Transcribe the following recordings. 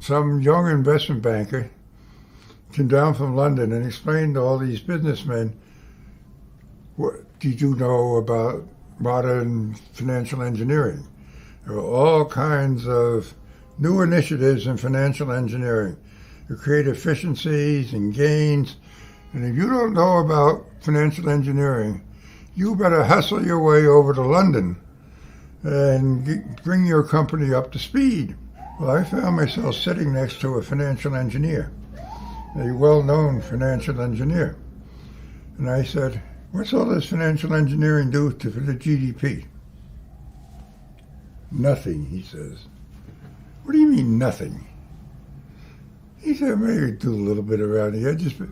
some young investment banker came down from London and explained to all these businessmen, what did you know about modern financial engineering? There were all kinds of new initiatives in financial engineering to create efficiencies and gains. And if you don't know about financial engineering, you better hustle your way over to London and bring your company up to speed. Well, I found myself sitting next to a financial engineer, a well-known financial engineer. And I said, what's all this financial engineering do for the GDP? Nothing, he says. What do you mean, nothing? He said, maybe do a little bit around the edges, but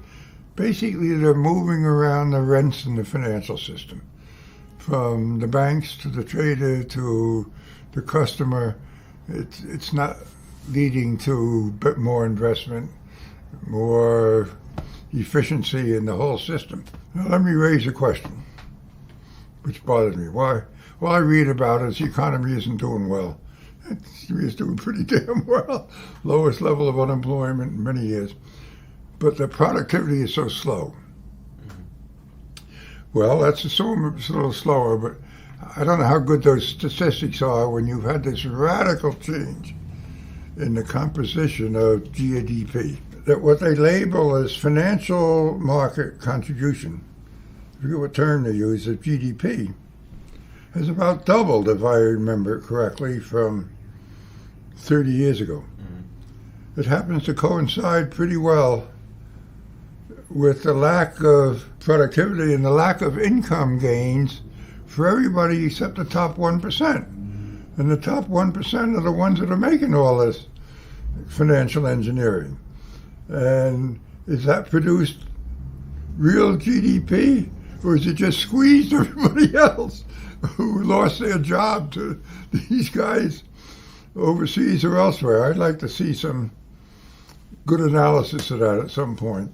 basically they're moving around the rents in the financial system, from the banks to the trader to the customer. It's not leading to more investment, more efficiency in the whole system. Now let me raise a question, which bothers me. Why? Well, I read about it, the economy isn't doing well. It's doing pretty damn well. Lowest level of unemployment in many years. But the productivity is so slow. Well, that's it's a little slower, but I don't know how good those statistics are when you've had this radical change in the composition of GDP. That what they label as financial market contribution, I forget what term they use, of GDP, has about doubled, if I remember correctly, from 30 years ago. Mm-hmm. It happens to coincide pretty well with the lack of productivity and the lack of income gains for everybody except the top 1%. And the top 1% are the ones that are making all this financial engineering. And is that produced real GDP, or is it just squeezed everybody else who lost their job to these guys overseas or elsewhere? I'd like to see some good analysis of that at some point.